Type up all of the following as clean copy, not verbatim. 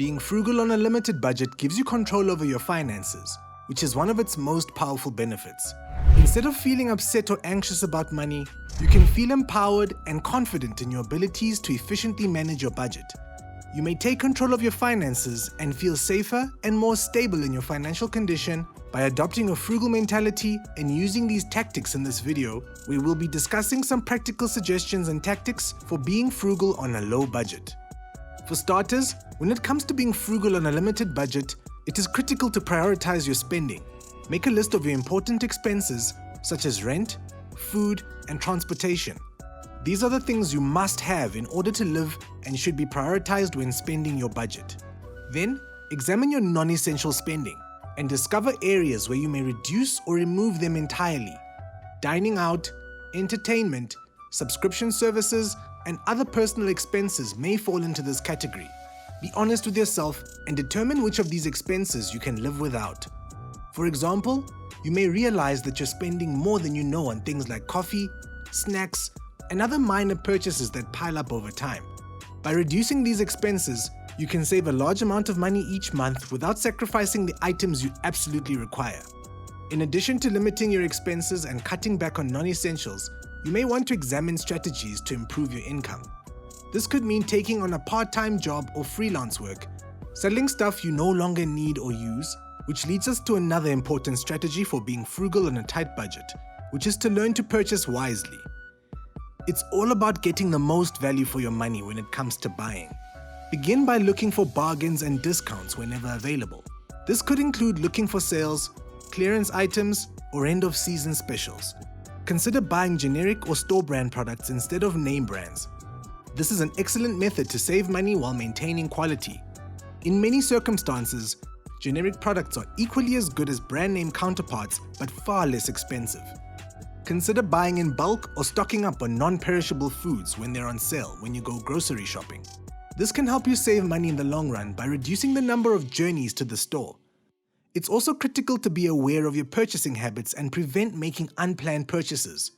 Being frugal on a limited budget gives you control over your finances, which is one of its most powerful benefits. Instead of feeling upset or anxious about money, you can feel empowered and confident in your abilities to efficiently manage your budget. You may take control of your finances and feel safer and more stable in your financial condition by adopting a frugal mentality and using these tactics in this video. We will be discussing some practical suggestions and tactics for being frugal on a low budget. For starters, when it comes to being frugal on a limited budget, it is critical to prioritize your spending. Make a list of your important expenses such as rent, food, and transportation. These are the things you must have in order to live and should be prioritized when spending your budget. Then, examine your non-essential spending and discover areas where you may reduce or remove them entirely. Dining out, entertainment, subscription services, and other personal expenses may fall into this category. Be honest with yourself and determine which of these expenses you can live without. For example, you may realize that you're spending more than you know on things like coffee, snacks, and other minor purchases that pile up over time. By reducing these expenses, you can save a large amount of money each month without sacrificing the items you absolutely require. In addition to limiting your expenses and cutting back on non-essentials, you may want to examine strategies to improve your income. This could mean taking on a part-time job or freelance work, selling stuff you no longer need or use, which leads us to another important strategy for being frugal on a tight budget, which is to learn to purchase wisely. It's all about getting the most value for your money when it comes to buying. Begin by looking for bargains and discounts whenever available. This could include looking for sales, clearance items, or end-of-season specials. Consider buying generic or store brand products instead of name brands. This is an excellent method to save money while maintaining quality. In many circumstances, generic products are equally as good as brand name counterparts but far less expensive. Consider buying in bulk or stocking up on non-perishable foods when they're on sale when you go grocery shopping. This can help you save money in the long run by reducing the number of journeys to the store. It's also critical to be aware of your purchasing habits and prevent making unplanned purchases.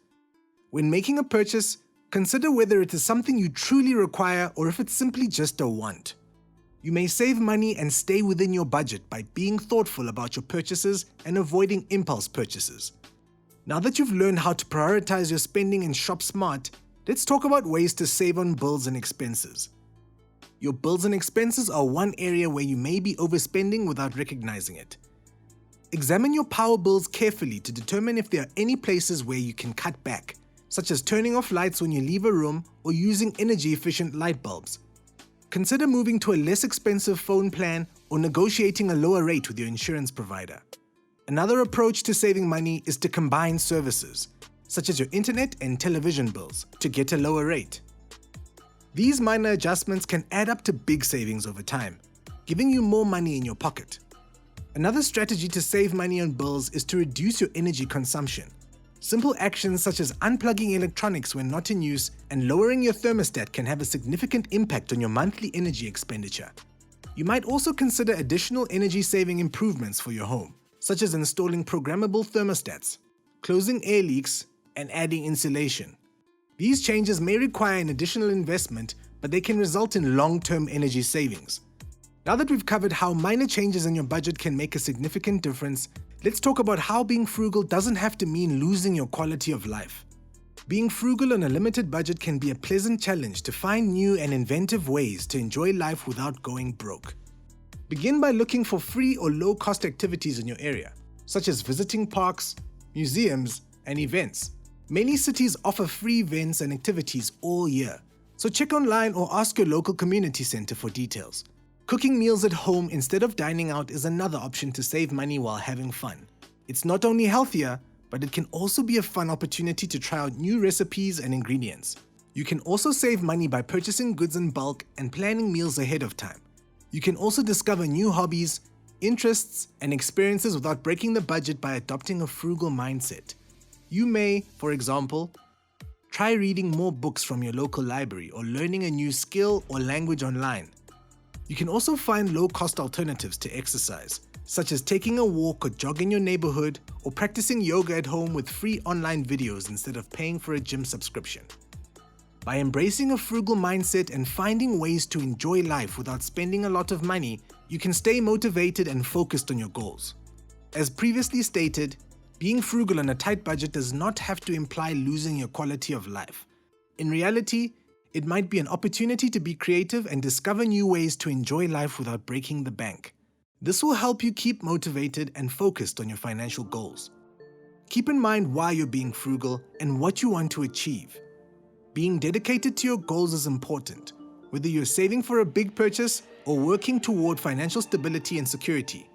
When making a purchase, consider whether it is something you truly require or if it's simply just a want. You may save money and stay within your budget by being thoughtful about your purchases and avoiding impulse purchases. Now that you've learned how to prioritize your spending and shop smart, let's talk about ways to save on bills and expenses. Your bills and expenses are one area where you may be overspending without recognizing it. Examine your power bills carefully to determine if there are any places where you can cut back, such as turning off lights when you leave a room or using energy-efficient light bulbs. Consider moving to a less expensive phone plan or negotiating a lower rate with your insurance provider. Another approach to saving money is to combine services, such as your internet and television bills, to get a lower rate. These minor adjustments can add up to big savings over time, giving you more money in your pocket. Another strategy to save money on bills is to reduce your energy consumption. Simple actions such as unplugging electronics when not in use and lowering your thermostat can have a significant impact on your monthly energy expenditure. You might also consider additional energy-saving improvements for your home, such as installing programmable thermostats, closing air leaks, and adding insulation. These changes may require an additional investment, but they can result in long-term energy savings. Now that we've covered how minor changes in your budget can make a significant difference, let's talk about how being frugal doesn't have to mean losing your quality of life. Being frugal on a limited budget can be a pleasant challenge to find new and inventive ways to enjoy life without going broke. Begin by looking for free or low-cost activities in your area, such as visiting parks, museums, and events. Many cities offer free events and activities all year, so check online or ask your local community center for details. Cooking meals at home instead of dining out is another option to save money while having fun. It's not only healthier, but it can also be a fun opportunity to try out new recipes and ingredients. You can also save money by purchasing goods in bulk and planning meals ahead of time. You can also discover new hobbies, interests, and experiences without breaking the budget by adopting a frugal mindset. You may, for example, try reading more books from your local library or learning a new skill or language online. You can also find low-cost alternatives to exercise, such as taking a walk or jog in your neighborhood or practicing yoga at home with free online videos instead of paying for a gym subscription. By embracing a frugal mindset and finding ways to enjoy life without spending a lot of money, you can stay motivated and focused on your goals. As previously stated, being frugal on a tight budget does not have to imply losing your quality of life. In reality, it might be an opportunity to be creative and discover new ways to enjoy life without breaking the bank. This will help you keep motivated and focused on your financial goals. Keep in mind why you're being frugal and what you want to achieve. Being dedicated to your goals is important, whether you're saving for a big purchase or working toward financial stability and security.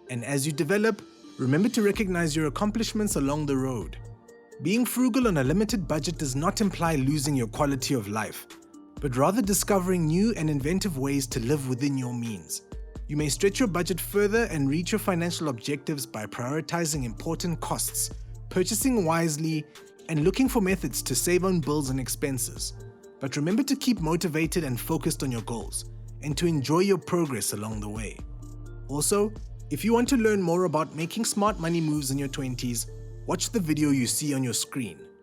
And as you develop, remember to recognize your accomplishments along the road. Being frugal on a limited budget does not imply losing your quality of life, but rather discovering new and inventive ways to live within your means. You may stretch your budget further and reach your financial objectives by prioritizing important costs, purchasing wisely, and looking for methods to save on bills and expenses. But remember to keep motivated and focused on your goals, and to enjoy your progress along the way. Also, if you want to learn more about making smart money moves in your 20s, watch the video you see on your screen.